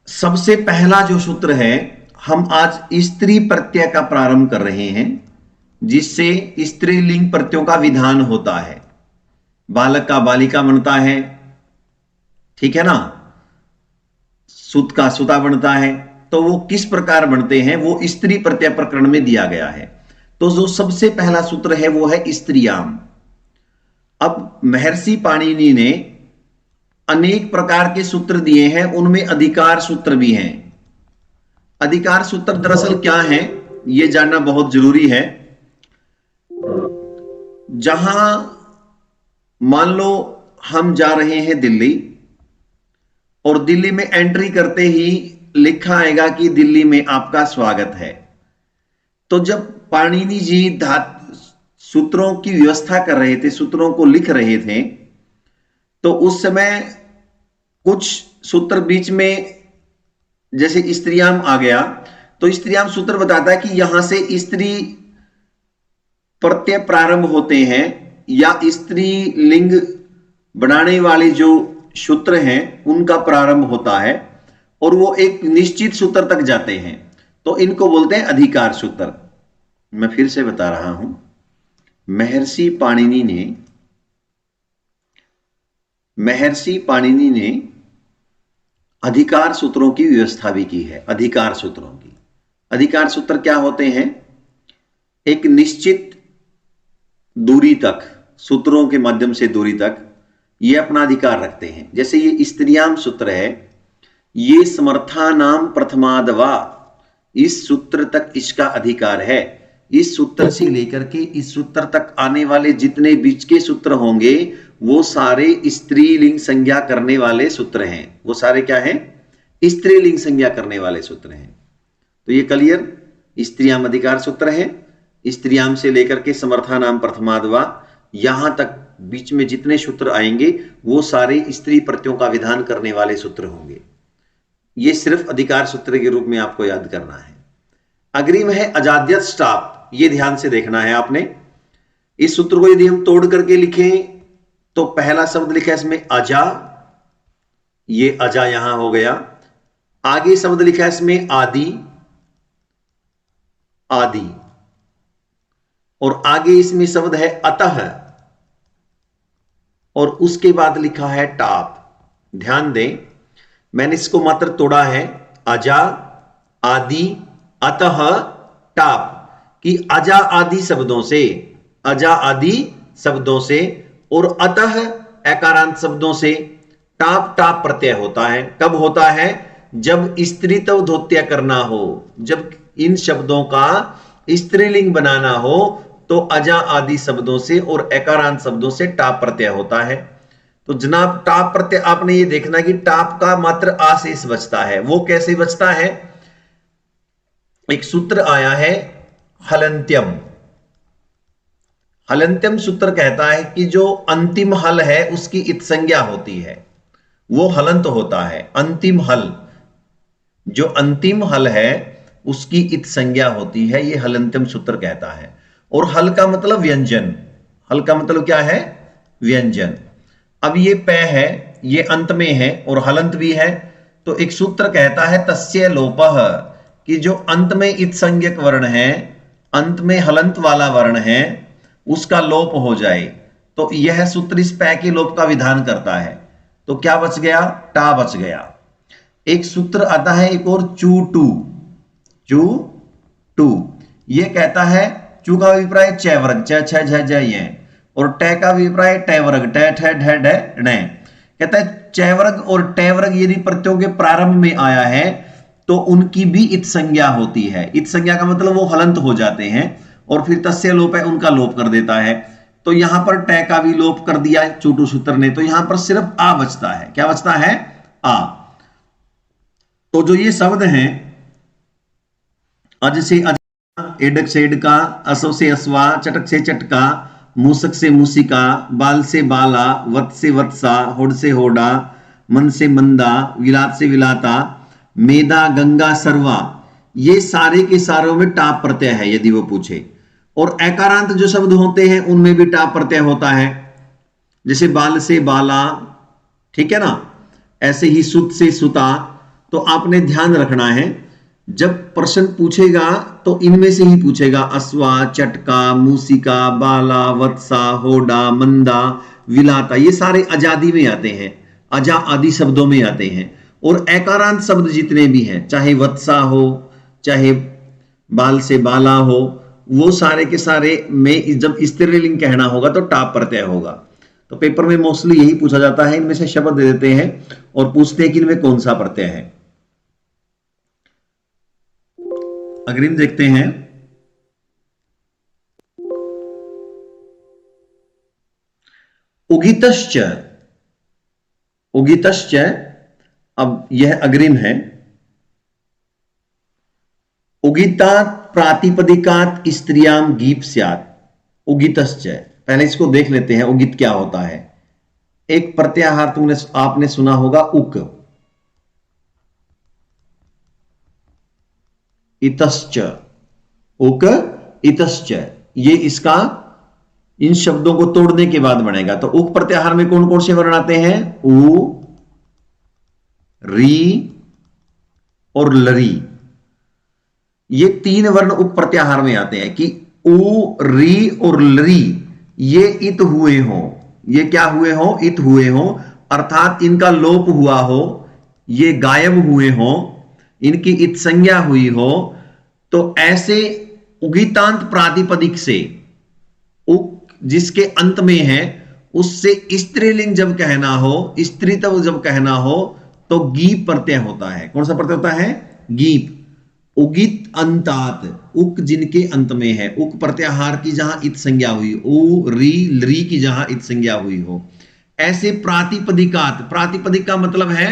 सबसे पहला जो सूत्र है, हम आज स्त्री प्रत्यय का प्रारंभ कर रहे हैं, जिससे स्त्रीलिंग प्रत्ययों का विधान होता है। बालक का बालिका बनता है, ठीक है ना, सुत का सुता बनता है। तो वो किस प्रकार बनते हैं वो स्त्री प्रत्यय प्रकरण में दिया गया है। तो जो सबसे पहला सूत्र है वो है स्त्रियाम। अब महर्षि पाणिनि ने अनेक प्रकार के सूत्र दिए हैं, उनमें अधिकार सूत्र भी हैं। अधिकार सूत्र दरअसल क्या है ये जानना बहुत जरूरी है। जहां मान लो हम जा रहे हैं दिल्ली, और दिल्ली में एंट्री करते ही लिखा आएगा कि दिल्ली में आपका स्वागत है। तो जब पाणिनि जी सूत्रों की व्यवस्था कर रहे थे, सूत्रों को लिख रहे थे, तो उस समय कुछ सूत्र बीच में, जैसे स्त्रियाम आ गया, तो स्त्रियाम सूत्र बताता है कि यहां से स्त्री प्रत्यय प्रारंभ होते हैं, या स्त्री लिंग बनाने वाले जो सूत्र हैं उनका प्रारंभ होता है, और वो एक निश्चित सूत्र तक जाते हैं। तो इनको बोलते हैं अधिकार सूत्र। मैं फिर से बता रहा हूं, महर्षि पाणिनि ने अधिकार सूत्रों की व्यवस्था भी की है। अधिकार सूत्र क्या होते हैं? एक निश्चित दूरी तक, सूत्रों के माध्यम से दूरी तक ये अपना अधिकार रखते हैं। जैसे ये स्त्रियाम सूत्र है, ये समर्था नाम प्रथमादवा, इस सूत्र तक इसका अधिकार है। इस सूत्र से लेकर के इस सूत्र तक आने वाले जितने बीच के सूत्र होंगे वो सारे स्त्रीलिंग संज्ञा करने वाले सूत्र हैं। वो सारे क्या हैं? स्त्रीलिंग संज्ञा करने वाले सूत्र हैं। तो ये क्लियर स्त्रियाम अधिकार सूत्र है। स्त्रियाम से लेकर के समर्था नाम प्रथमादवा, यहां तक बीच में जितने सूत्र आएंगे वो सारे स्त्री प्रत्ययों का विधान करने वाले सूत्र होंगे। ये सिर्फ अधिकार सूत्र के रूप में आपको याद करना है। अग्रिम है अजाद्यत स्टाप। ये ध्यान से देखना है आपने। इस सूत्र को यदि हम तोड़ करके लिखें तो पहला शब्द लिखा है इसमें अजा, ये अजा यहां हो गया। आगे शब्द लिखा है इसमें आदि, आदि, और आगे इसमें शब्द है अतः, और उसके बाद लिखा है टाप। ध्यान दें, मैंने इसको मात्र तोड़ा है, अजा, आदि, अतः, टाप, कि अजा आदि शब्दों से, अजा आदि शब्दों से और अतः एकारांत शब्दों से टाप टाप प्रत्यय होता है। कब होता है? जब स्त्रीत्व धोत्य करना हो, जब इन शब्दों का स्त्रीलिंग बनाना हो तो अजा आदि शब्दों से और एकारांत शब्दों से टाप प्रत्यय होता है। तो जनाब टाप प्रत्यय आपने ये देखना कि टाप का मात्र आ शेष बचता है। वो कैसे बचता है? एक सूत्र आया है हलंत्यम। हलंत्यम सूत्र कहता है कि जो अंतिम हल है उसकी इत संज्ञा होती है, वो हलंत होता है। अंतिम हल, जो अंतिम हल है उसकी इत संज्ञा होती है, ये हलंत्यम सूत्र कहता है। और हल का मतलब व्यंजन। हल का मतलब क्या है? व्यंजन। अब ये पै है, ये अंत में है और हलंत भी है। तो एक सूत्र कहता है तस्य लोपः, कि जो अंत में इत संज्ञक वर्ण है, अंत में हलंत वाला वर्ण है, उसका लोप हो जाए। तो यह सूत्र इस पै के लोप का विधान करता है। तो क्या बच गया? टा बच गया। एक सूत्र आता है एक और, चू टू। चू टू ये कहता है, चू का अभिप्राय च वर्ग, च छ झ ज ये, और टे का अभिप्राय टे वर्ग, टे ठ ढ ढ ण। कहता है च वर्ग और टे वर्ग यदि प्रत्ययों के प्रारंभ में आया है तो उनकी भी इत संज्ञा होती है। इत संज्ञा का मतलब वो हलंत हो जाते हैं, और फिर तस्य लोप है उनका लोप कर देता है। तो यहां पर टे का भी लोप कर दिया चूटू सूत्र ने, तो यहां पर सिर्फ आ बचता है। क्या बचता है? आ। तो जो ये शब्द हैं, अज से अज, एडक से एडका, असव से असवा, चटक से चटका, मूसक से मूसिका, बाल से बाला, वत से वत्सा, होड़ से होड़ा, मन से मंदा, विलात से विलाता, मेदा, गंगा, सर्वा, ये सारे के सारों में टाप प्रत्यय है यदि वो पूछे। और एकारांत जो शब्द होते हैं उनमें भी टाप प्रत्यय होता है, जैसे बाल से बाला, ठीक है ना। ऐसे ही सुत से सुता, तो आपने ध्यान रखना है, जब प्रश्न पूछेगा तो इनमें से ही पूछेगा। अस्वा, चटका, मूसिका, बाला, वत्सा, होडा, मंदा, विलाता, ये सारे आजादी में आते हैं, अजा आदि शब्दों में आते हैं। और एकारांत शब्द जितने भी हैं, चाहे वत्सा हो, चाहे बाल से बाला हो, वो सारे के सारे में जब स्त्रीलिंग कहना होगा तो टाप प्रत्यय होगा। तो पेपर में मोस्टली यही पूछा जाता है, इनमें से शब्द दे देते हैं और पूछते हैं कि इनमें कौन सा प्रत्यय है। अग्रिम देखते हैं। उगितश्च, उगितश्च, अब यह अग्रिम है। उगितात् प्रातिपदिकात् स्त्रियाम गीप स्यात्। उगितश्च, पहले इसको देख लेते हैं उगित क्या होता है। एक प्रत्याहार आपने सुना होगा, उक, इतश्च, उक इतश्च, ये इसका इन शब्दों को तोड़ने के बाद बनेगा। तो उक प्रत्याहार में कौन कौन से वर्ण आते हैं? उ, री और लरी। ये तीन वर्ण उक प्रत्याहार में आते हैं कि उ, री और लरी ये इत हुए हो, ये क्या हुए हो? इत हुए हो, अर्थात इनका लोप हुआ हो, ये गायब हुए हो, इनकी इत संज्ञा हुई हो। तो ऐसे उगितांत प्रातिपदिक से, उक जिसके अंत में है, उससे स्त्रीलिंग जब कहना हो, स्त्रीत्व जब कहना हो, तो गीप प्रत्यय होता है। कौन सा प्रत्यय होता है? गीप। उगित अंतात, उक जिनके अंत में है, उक प्रत्याहार की जहां इत संज्ञा हुई, उ, री, लरी की जहां इत संज्ञा हुई हो, ऐसे प्रातिपदिकात, प्रातिपदिक का मतलब है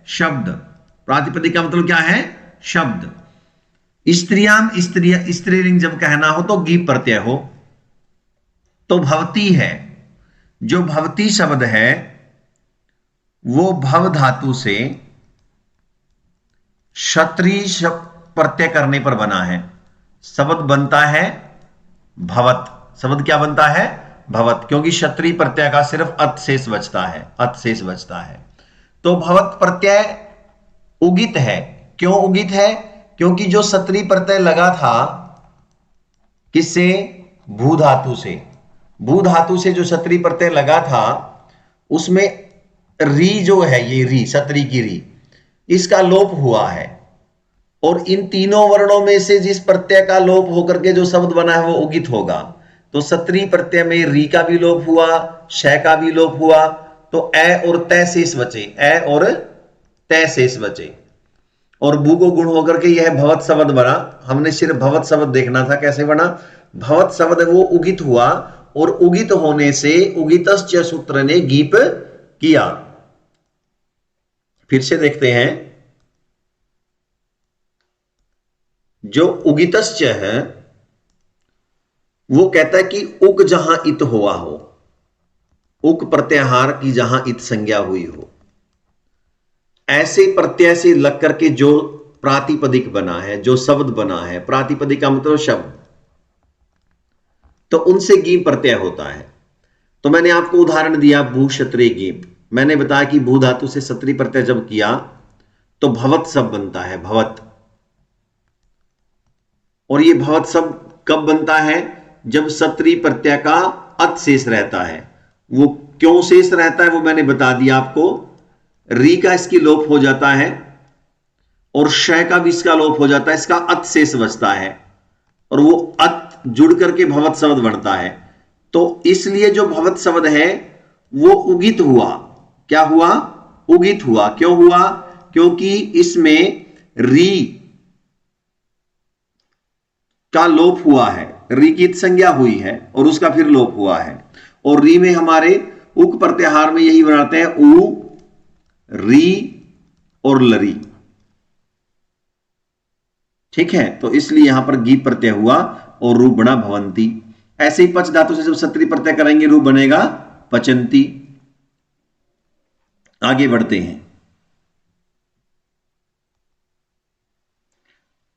शब्द, प्रातिपदिक का मतलब क्या है? शब्द। स्त्रियाम, स्त्रीलिंग जब कहना हो तो गीप प्रत्यय हो। तो भवती है, जो भवती शब्द है वो भव धातु से क्षत्रिय प्रत्यय करने पर बना है। शब्द बनता है भवत। शब्द क्या बनता है? भवत, क्योंकि क्षत्रिय प्रत्यय का सिर्फ अत शेष बचता है, अत शेष बचता है। तो भवत प्रत्यय उगित है। क्यों उगित है? क्योंकि जो क्षत्रिय प्रत्यय लगा था, किससे? भू धातु से। भू धातु से जो क्षत्रिय प्रत्यय लगा था, उसमें री जो है, ये री, क्षत्रिय की री, इसका लोप हुआ है। और इन तीनों वर्णों में से जिस प्रत्यय का लोप होकर के जो शब्द बना है वो उगित होगा। तो क्षत्रिय प्रत्यय में री का भी लोप हुआ, श का भी लोप हुआ, तो ए और तय शेष बचे, ए और तय शेष बचे, और भू को गुण होकर के यह भवत शब्द बना। हमने सिर्फ भवत शब्द देखना था, कैसे बना? भवत शब्द वो उगित हुआ, और उगित होने से उगितश्च सूत्र ने गीप किया। फिर से देखते हैं, जो उगितश्च है वो कहता है कि उक जहां इत हुआ हो, उक प्रत्याहार की जहां इत संज्ञा हुई हो, ऐसे प्रत्यय से लग करके जो प्रातिपदिक बना है, जो शब्द बना है, प्रातिपदिक का मतलब शब्द, तो उनसे गीप प्रत्यय होता है। तो मैंने आपको उदाहरण दिया भू क्षत्रिय गीप। मैंने बताया कि भू धातु से क्षत्रिय प्रत्यय जब किया तो भवत शब्द बनता है, भवत। और ये भवत शब्द कब बनता है? जब क्षत्रिय प्रत्यय का अत शेष रहता है। वो क्यों शेष रहता है वो मैंने बता दिया आपको। री का इसकी लोप हो जाता है और श का भी इसका लोप हो जाता है, इसका अत शेष बचता है, और वो अत जुड़ करके भवत शब्द बनता है। तो इसलिए जो भवत शब्द है वो उगित हुआ। क्या हुआ? उगित हुआ। क्यों हुआ? क्योंकि इसमें री का लोप हुआ है, री की संज्ञा हुई है और उसका फिर लोप हुआ है। और री में हमारे उक प्रत्याहार में यही बनाते हैं, उ, री और लरी। ठीक है, तो इसलिए यहां पर गीप प्रत्यय हुआ और रूप बना भवंती। ऐसे ही पच धातु से जब क्षत्रिय प्रत्यय करेंगे रूप बनेगा पचंती। आगे बढ़ते हैं।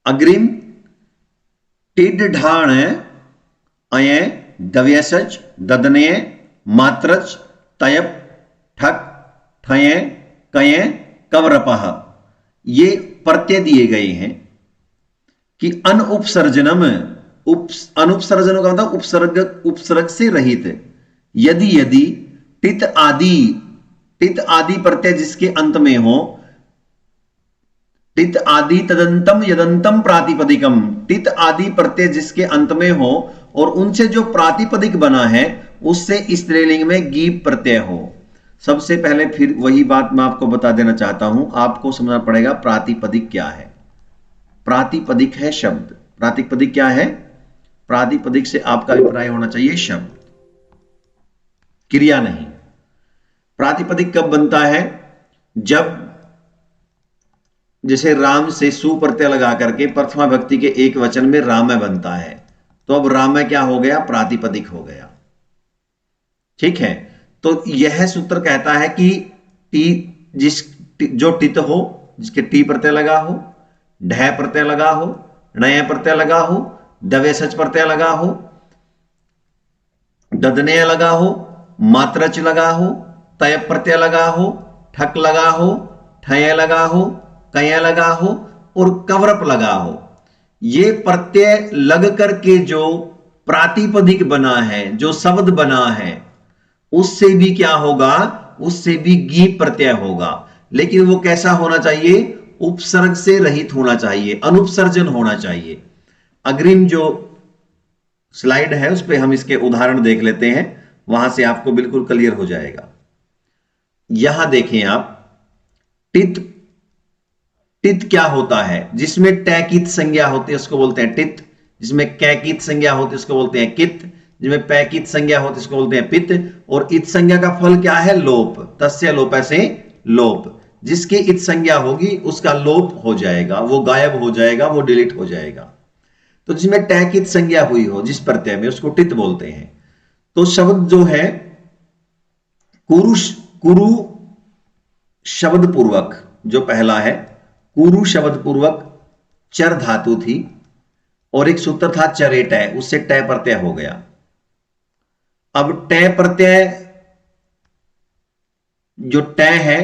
अग्रिम टिड ढाण अय दव्यसच ददनय मात्रच तयप ठक ठय कय कवरपह। ये प्रत्यय दिए गए हैं कि अनुपसर्जनम, अनुपसर्जन का मतलब उपसर्ग से रहित। यदि यदि टित आदि प्रत्यय जिसके अंत में हो, टित आदि तदंतम यदंतम प्रातिपदिकम, टित आदि प्रत्यय जिसके अंत में हो और उनसे जो प्रातिपदिक बना है उससे स्त्रीलिंग में गीप प्रत्यय हो। सबसे पहले फिर वही बात मैं आपको बता देना चाहता हूं, आपको समझना पड़ेगा प्रातिपदिक क्या है। प्रातिपदिक है शब्द। प्रातिपदिक क्या है? प्रातिपदिक से आपका अभिप्राय होना चाहिए शब्द, क्रिया नहीं। प्रातिपदिक कब बनता है? जब जैसे राम से सु प्रत्यय लगा करके प्रथमा विभक्ति के एक वचन में राम बनता है, तो अब राम क्या हो गया? प्रातिपदिक हो गया। ठीक है, तो यह सूत्र कहता है कि जो टित हो, जिसके टी प्रत्यय लगा हो, ढ प्रत्यय लगा हो, नय प्रत्यय लगा हो, दवे सच प्रत्यय लगा हो, ददनय लगा हो, मात्रच लगा हो, तय प्रत्यय लगा हो, ठक लगा हो, ठय लगा हो, कय लगा हो और कवरप लगा हो, ये प्रत्यय लग करके जो प्रातिपदिक बना है, जो शब्द बना है, उससे भी क्या होगा? उससे भी गीप प्रत्यय होगा। लेकिन वो कैसा होना चाहिए? उपसर्ग से रहित होना चाहिए, अनुपसर्जन होना चाहिए। अग्रिम जो स्लाइड है उस पर हम इसके उदाहरण देख लेते हैं, वहां से आपको बिल्कुल क्लियर हो जाएगा। यहां देखें आप, टित क्या होता है? जिसमें टैकित संज्ञा होती है उसको बोलते हैं टित, जिसमें कैकित संज्ञा होती है उसको बोलते हैं कित, जिसमें पैकित संज्ञा होती है उसको बोलते हैं पित। और इत संज्ञा का फल क्या है? लोप। तस्य लोप से लोप। जिसकी इत संज्ञा होगी उसका लोप हो जाएगा, वो गायब हो जाएगा, वो डिलीट हो जाएगा। तो जिसमें टैकित संज्ञा हुई हो जिस प्रत्यय में, उसको टित बोलते हैं। तो शब्द जो है कुरु शब्द पूर्वक, जो पहला है कुरु शब्द पूर्वक चर धातु थी और एक सूत्र था चरे टय, उससे टय प्रत्यय हो गया। अब टय प्रत्यय जो टय है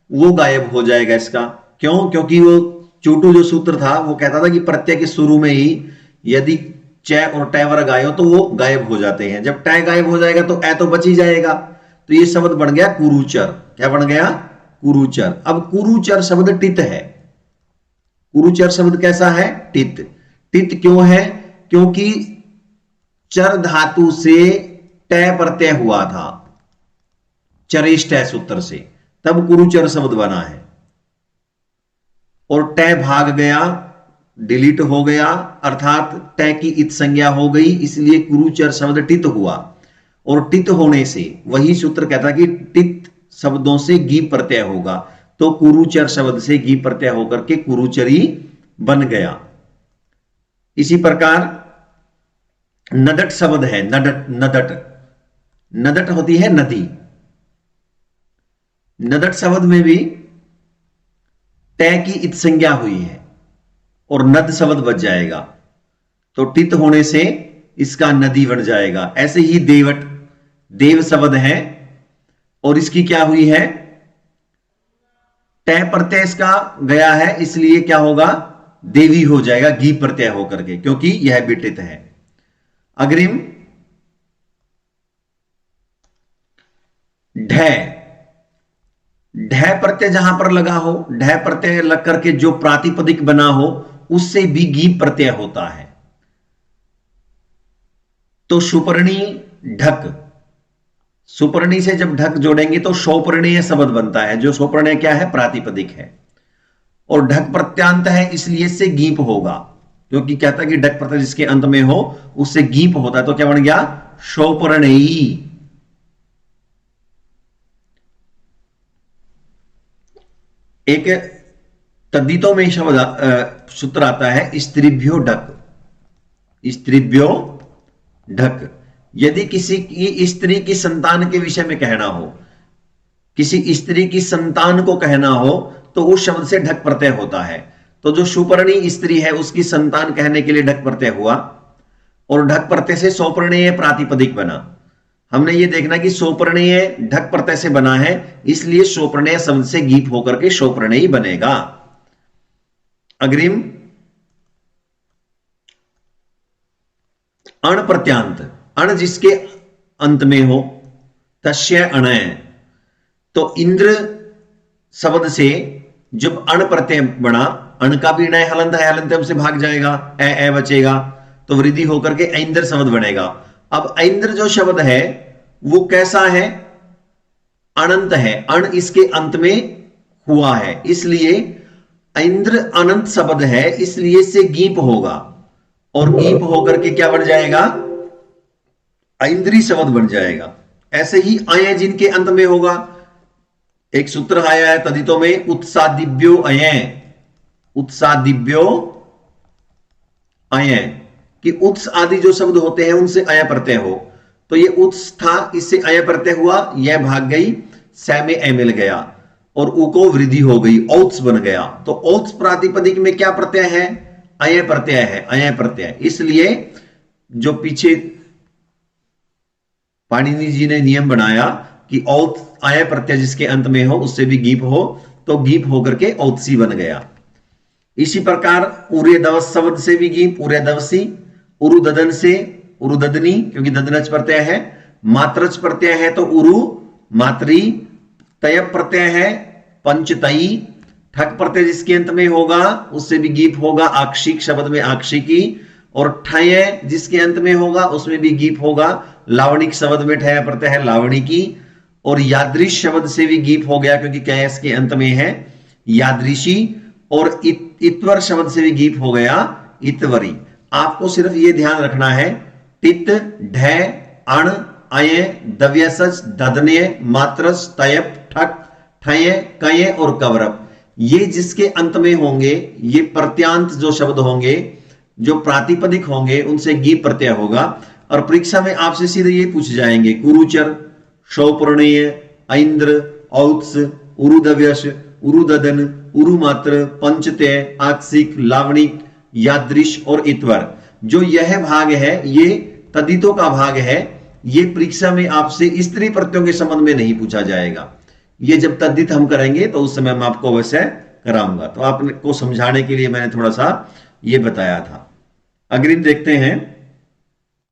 वो गायब हो जाएगा इसका। क्यों? क्योंकि वो चूटू जो सूत्र था वो कहता था कि प्रत्यय के शुरू में ही यदि च और टय वर्ग आए हो तो वो गायब हो जाते हैं। जब टय गायब हो जाएगा तो ए तो बच ही जाएगा। तो ये शब्द बन गया कुरुचर। क्या बन गया? कुरुचर। अब कुरुचर शब्द टित है। कुरुचर शब्द कैसा है? टित। टित क्यों है? क्योंकि चर धातु से टय प्रत्यय हुआ था, चरेश टय सूत्र से, तब कुरुचर शब्द बना है। और टय भाग गया, डिलीट हो गया, अर्थात टय की इत संज्ञा हो गई, इसलिए कुरुचर शब्द टित हुआ। और टित होने से वही सूत्र कहता कि टित शब्दों से गी प्रत्यय होगा, तो कुरुचर शब्द से गी प्रत्यय होकर के कुरुचरी बन गया। इसी प्रकार नदट शब्द है, नदट होती है नदी। नदट शब्द में भी टय की इत संज्ञा हुई है और नद शब्द बच जाएगा, तो टित होने से इसका नदी बन जाएगा। ऐसे ही देवट, देव शब्द है और इसकी क्या हुई है? टय प्रत्यय इसका गया है, इसलिए क्या होगा? देवी हो जाएगा, गी प्रत्यय होकर के, क्योंकि यह भी टित है। अग्रिम ढ, ढ प्रत्यय जहां पर लगा हो, ढ प्रत्यय लग करके जो प्रातिपदिक बना हो उससे भी गी प्रत्यय होता है। तो सुपर्णी ढक, सुपर्णी से जब ढक जोड़ेंगे तो सोपर्णीय शब्द बनता है, जो सोपर्णीय क्या है? प्रातिपदिक है। और ढक प्रत्यांत है, इसलिए इससे गीप होगा, क्योंकि कहता है कि ढक प्रत्यय जिसके अंत में हो उससे गीप होता है। तो क्या बन गया? सोपर्णी। एक तद्धितों में शब्द सूत्र आता है स्त्रीभ्यो ढक, स्त्रीभ्यो ढक। यदि किसी की स्त्री की संतान के विषय में कहना हो, किसी स्त्री की संतान को कहना हो, तो उस शब्द से ढक प्रत्यय होता है। तो जो सुपर्णी स्त्री है उसकी संतान कहने के लिए ढक प्रत्यय हुआ, और ढक प्रत्यय से सोपर्णीय प्रातिपदिक बना। हमने ये देखना कि सोपर्णीय ढक प्रत्यय से बना है, इसलिए सोपर्णीय शब्द से गीप होकर के सोपर्णीय बनेगा। अग्रिम अण प्रत्यांत, अण जिसके अंत में हो, तस्य अणय। तो इंद्र शब्द से जब अण प्रत्यय बना, अण का भी नय हलंत है, हलंत से भाग जाएगा, ए बचेगा, तो वृद्धि होकर के ऐंद्र शब्द बनेगा। अब ऐंद्र जो शब्द है वो कैसा है? अनंत है, अण इसके अंत में हुआ है, इसलिए ऐंद्र अनंत शब्द है, इसलिए से गीप होगा, और गीप होकर के क्या बन जाएगा? ऐंद्री शब्द बन जाएगा। ऐसे ही अय जिनके अंत में होगा, एक सूत्र आया है तदितों में, उत्सादिव्यो अय, उत्सादिव्यो अय, कि उत्स आदि जो शब्द होते हैं उनसे अय प्रत्यय हो। तो ये उत्स था, इससे अय प्रत्यय हुआ, यह भाग गई, स में ए मिल गया, और उ को वृद्धि हो गई, औत्स बन गया। तो औत्स प्रातिपदिक में क्या प्रत्यय है? अय प्रत्यय है, अय प्रत्यय। इसलिए जो पीछे पाणिनि जी ने नियम बनाया कि औत्स अय प्रत्यय जिसके अंत में हो उससे भी गीप हो, तो गीप होकर के औत्सी बन गया। इसी प्रकार उरेदवस शब्द से भी गीप, उरेदवसी, उरुददन से उरुददनी, क्योंकि ददनच प्रत्यय है, मात्रच प्रत्यय है तो उरु मात्री, तय प्रत्यय है पंचतई, ठक प्रत्यय जिसके अंत में होगा उससे भी गीप होगा, आक्षिक शब्द में आक्षिकी, और ठय जिसके अंत में होगा उसमें भी गीप होगा, लावणिक शब्द में ठय प्रत्यय है लावणिकी, और यादृश शब्द से भी गीप हो गया क्योंकि कैस के अंत में है यादृशी, और इत्वर शब्द से भी गीप हो गया इत्वरी। आपको सिर्फ ये ध्यान रखना है, टित, ढ, अण, अय, दव्यसच, ददन्य, मात्रस, तयप, ठक, ठय, कय और कवरप, ये जिसके अंत में होंगे, ये प्रत्यांत जो शब्द होंगे, जो प्रातिपदिक होंगे, उनसे गीप प्रत्यय होगा। और परीक्षा में आपसे सीधे ये पूछ जाएंगे, कुरुचर, शौपर्णेय, ऐंद्र, औत्स, उरुदव्यस, उरुददन, उरुमात्र, पंचतय, आक्षिक, लावणिक, यादृश और इत्वर, जो यह भाग है ये तद्धितों का भाग है। ये परीक्षा में आपसे स्त्री प्रत्ययों के संबंध में नहीं पूछा जाएगा, ये जब तद्धित हम करेंगे तो उस समय मैं आपको अवश्य कराऊंगा। तो आपको समझाने के लिए मैंने थोड़ा सा ये बताया था। अग्रिम देखते हैं,